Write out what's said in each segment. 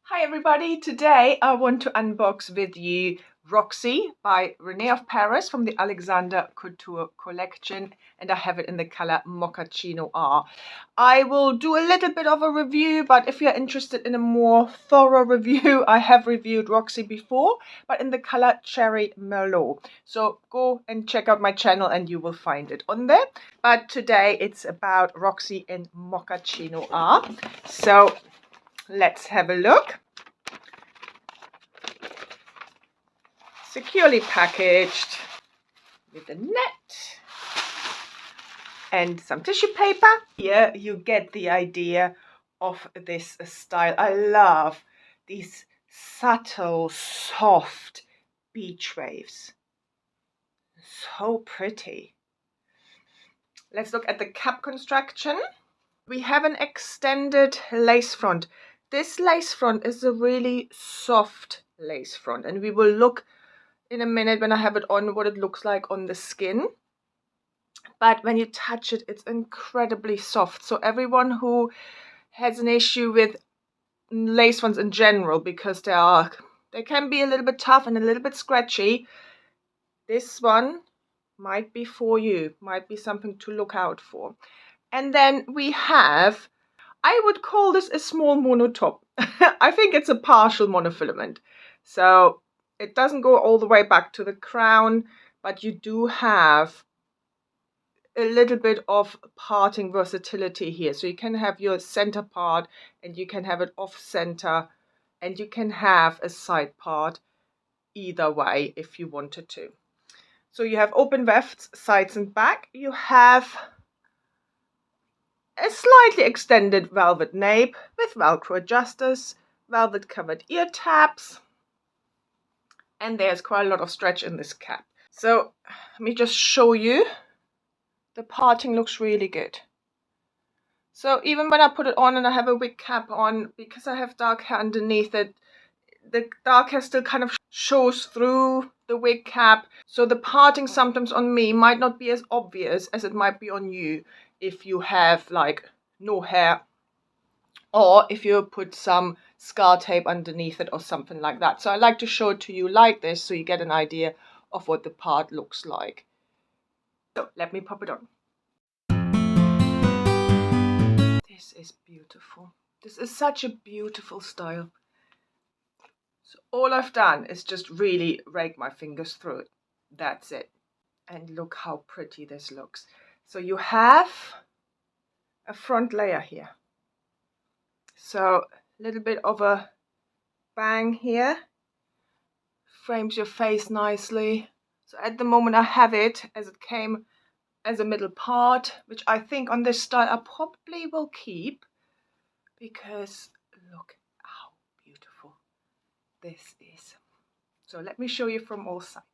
Hi everybody, today I want to unbox with you Roxie by René of Paris from the Alexander Couture Collection, and I have it in the color Moccachino R. I will do a little bit of a review, but if you're interested in a more thorough review, I have reviewed Roxie before, but in the color Cherry Merlot. So go and check out my channel and you will find it on there. But today it's about Roxie in Moccachino R. So let's have a look. Securely packaged with a net and some tissue paper. Here you get the idea of this style. I love these subtle, soft beach waves. So pretty. Let's look at the cap construction. We have an extended lace front. This lace front is a really soft lace front, and we will look in a minute when I have it on what it looks like on the skin. But when you touch it, it's incredibly soft. So everyone who has an issue with lace fronts in general, because they can be a little bit tough and a little bit scratchy, this one might be for you, might be something to look out for. And then we have, I would call this a small monotop. I think it's a partial monofilament. So it doesn't go all the way back to the crown, but you do have a little bit of parting versatility here. So you can have your center part and you can have it off center and you can have a side part either way if you wanted to. So you have open wefts, sides and back. You have a slightly extended velvet nape with Velcro adjusters, velvet covered ear tabs, and there's quite a lot of stretch in this cap. So let me just show you. The parting looks really good. So even when I put it on and I have a wig cap on, because I have dark hair underneath it, the dark hair still kind of shows through the wig cap. So the parting sometimes on me might not be as obvious as it might be on you if you have like no hair, or if you put some scar tape underneath it or something like that. So I like to show it to you like this so you get an idea of what the part looks like. So let me pop it on. This is beautiful. This is such a beautiful style. So all I've done is just really rake my fingers through it. That's it. And look how pretty this looks. So you have a front layer here. So a little bit of a bang here. Frames your face nicely. So at the moment I have it as it came as a middle part, which I think on this style I probably will keep, because look how beautiful this is. So let me show you from all sides.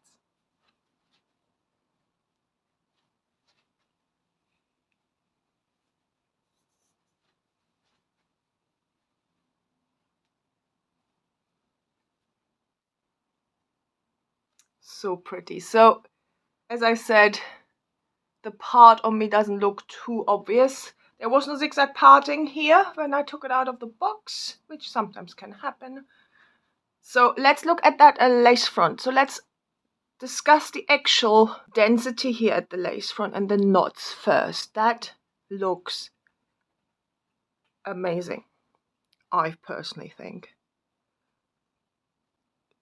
So pretty. So as I said, the part on me doesn't look too obvious. There was no zigzag parting here when I took it out of the box, which sometimes can happen. So let's look at that lace front. So let's discuss the actual density here at the lace front and the knots first. That looks amazing, I personally think.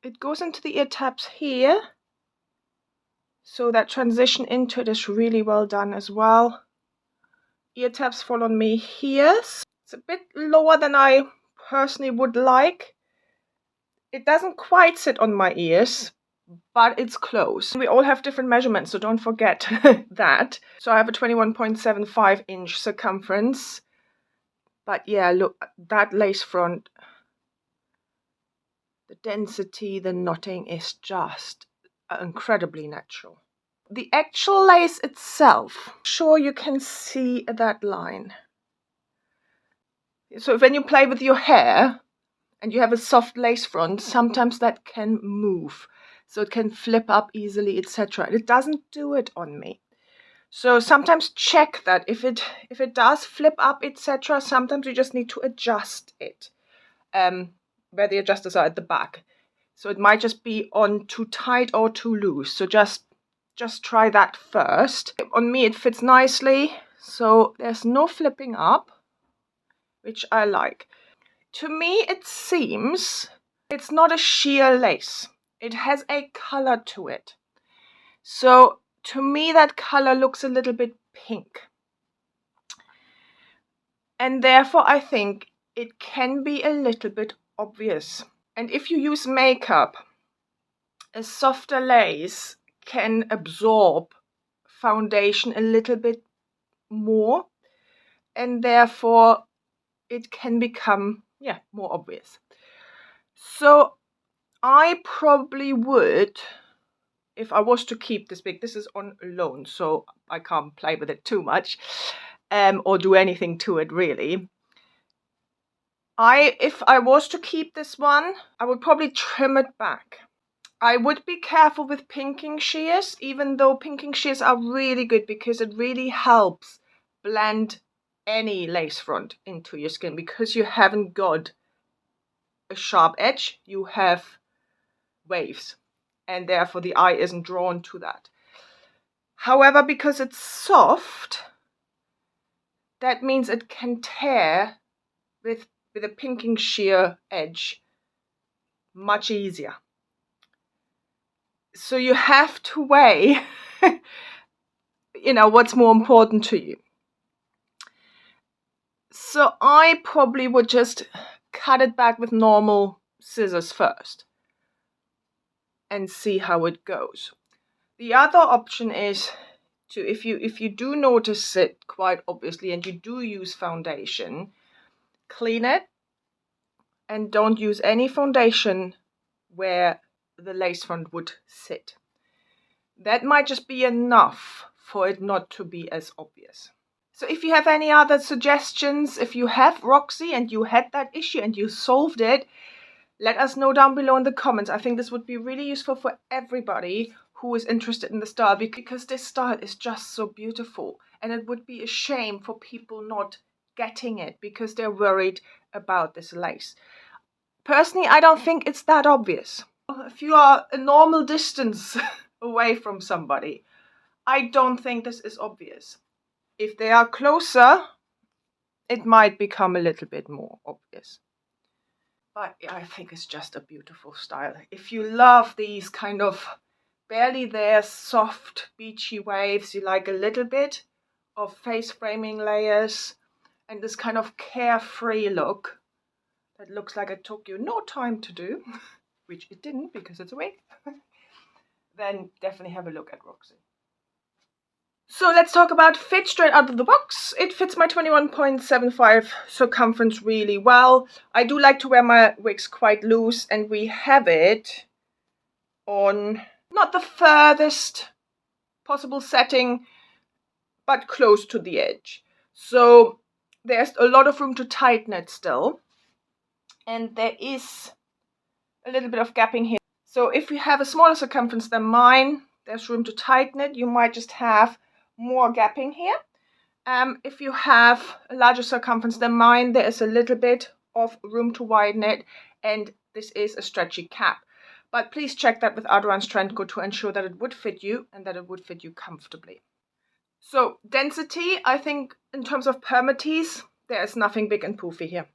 It goes into the ear tabs here. So that transition into it is really well done as well. Ear tabs fall on me here. It's a bit lower than I personally would like. It doesn't quite sit on my ears, but it's close. We all have different measurements, so don't forget that. So I have a 21.75 inch circumference. But yeah, look, that lace front, the density, the knotting is just incredibly natural. The actual lace itself, sure you can see that line. So when you play with your hair and you have a soft lace front, sometimes that can move. So it can flip up easily, etc. It doesn't do it on me. So sometimes check that. If it does flip up, etc., sometimes you just need to adjust it. where the adjusters are at the back. So it might just be on too tight or too loose. So just try that first. On me it fits nicely, so there's no flipping up, which I like. To me it seems it's not a sheer lace. It has a color to it. So to me that color looks a little bit pink. And therefore I think it can be a little bit obvious. And if you use makeup, a softer lace can absorb foundation a little bit more, and therefore it can become more obvious. So I probably would, if I was to keep this big, this is on loan, so I can't play with it too much or do anything to it really. If I was to keep this one, I would probably trim it back. I would be careful with pinking shears, even though pinking shears are really good because it really helps blend any lace front into your skin, because you haven't got a sharp edge, you have waves, and therefore the eye isn't drawn to that. However, because it's soft, that means it can tear with a pinking shear edge much easier. So you have to weigh what's more important to you. So I probably would just cut it back with normal scissors first and see how it goes. The other option is to, if you do notice it quite obviously and you do use foundation, clean it and don't use any foundation where the lace front would sit. That might just be enough for it not to be as obvious. So if you have any other suggestions, if you have ROXIE and you had that issue and you solved it, let us know down below in the comments. I think this would be really useful for everybody who is interested in the style, because this style is just so beautiful, and it would be a shame for people not getting it because they're worried about this lace. Personally, I don't think it's that obvious. If you are a normal distance away from somebody, I don't think this is obvious. If they are closer, it might become a little bit more obvious. But I think it's just a beautiful style. If you love these kind of barely there soft beachy waves, you like a little bit of face framing layers and this kind of carefree look that looks like it took you no time to do, which it didn't because it's a wig, then definitely have a look at ROXIE. So let's talk about fit straight out of the box. It fits my 21.75 circumference really well. I do like to wear my wigs quite loose, and we have it on not the furthest possible setting, but close to the edge. So there's a lot of room to tighten it still. And there is a little bit of gapping here. So if you have a smaller circumference than mine, there's room to tighten it. You might just have more gapping here. If you have a larger circumference than mine, there is a little bit of room to widen it, and this is a stretchy cap. But please check that with Aderans Trendco to ensure that it would fit you and that it would fit you comfortably. So density, I think in terms of permatease, there is nothing big and poofy here.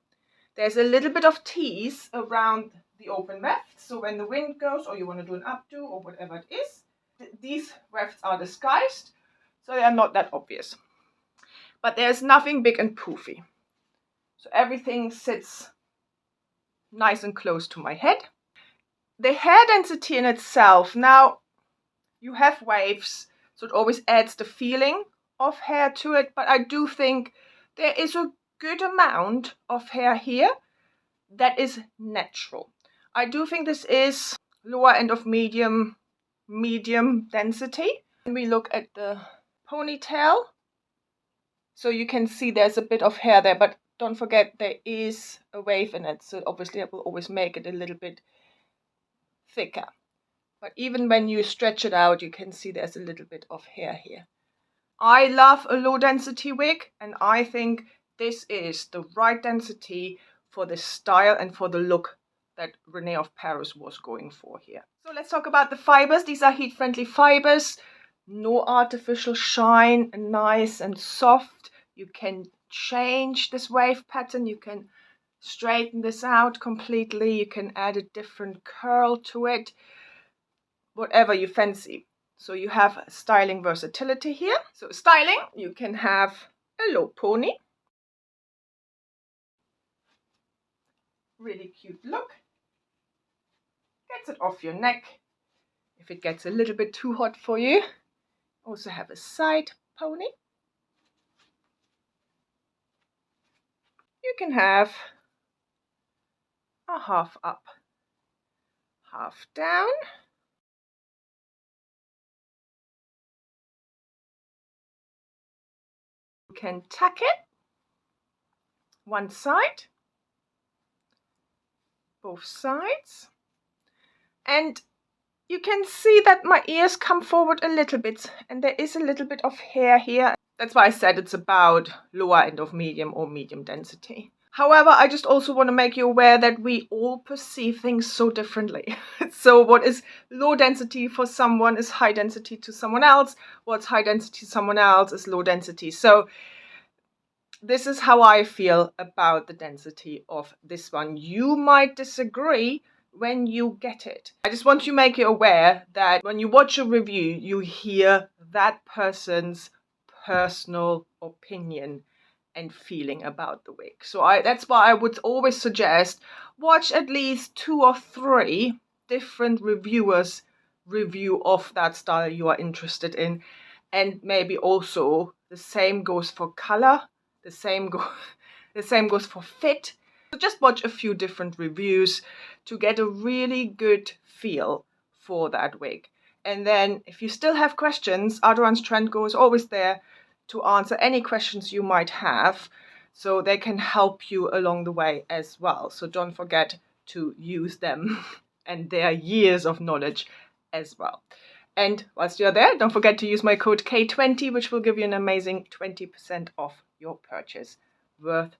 There's a little bit of tease around the open weft, so when the wind goes or you want to do an updo or whatever it is, these wefts are disguised, so they are not that obvious. But there's nothing big and poofy. So everything sits nice and close to my head. The hair density in itself, now you have waves, so it always adds the feeling of hair to it, but I do think there is a good amount of hair here that is natural. I do think this is lower end of medium density. When we look at the ponytail, so you can see there's a bit of hair there, but don't forget there is a wave in it, so obviously it will always make it a little bit thicker. But even when you stretch it out, you can see there's a little bit of hair here. I love a low density wig, and I think this is the right density for this style and for the look that René of Paris was going for here. So let's talk about the fibers. These are heat-friendly fibers. No artificial shine, nice and soft. You can change this wave pattern. You can straighten this out completely. You can add a different curl to it, whatever you fancy. So you have styling versatility here. So styling, you can have a low pony. Really cute look. Gets it off your neck. If it gets a little bit too hot for you, also have a side pony. You can have a half up, half down. You can tack it one side, both sides, and you can see that my ears come forward a little bit, and there is a little bit of hair here. That's why I said it's about lower end of medium or medium density. However, I just also want to make you aware that we all perceive things so differently. So what is low density for someone is high density to someone else. What's high density to someone else is low density. So this is how I feel about the density of this one. You might disagree when you get it. I just want to make you aware that when you watch a review, you hear that person's personal opinion and feeling about the wig. So that's why I would always suggest watch at least 2 or 3 different reviewers review of that style you are interested in, and maybe also the same goes for color, the same goes for fit. So just watch a few different reviews to get a really good feel for that wig. And then if you still have questions, Aderans Trendco is always there to answer any questions you might have, so they can help you along the way as well. So don't forget to use them and their years of knowledge as well. And whilst you're there, don't forget to use my code K20, which will give you an amazing 20% off your purchase. Worth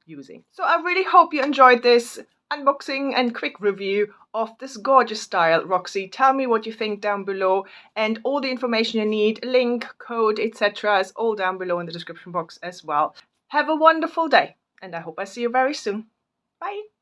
using. So I really hope you enjoyed this unboxing and quick review of this gorgeous style, Roxie. Tell me what you think down below, and all the information you need, link, code, etc. is all down below in the description box as well. Have a wonderful day, and I hope I see you very soon. Bye!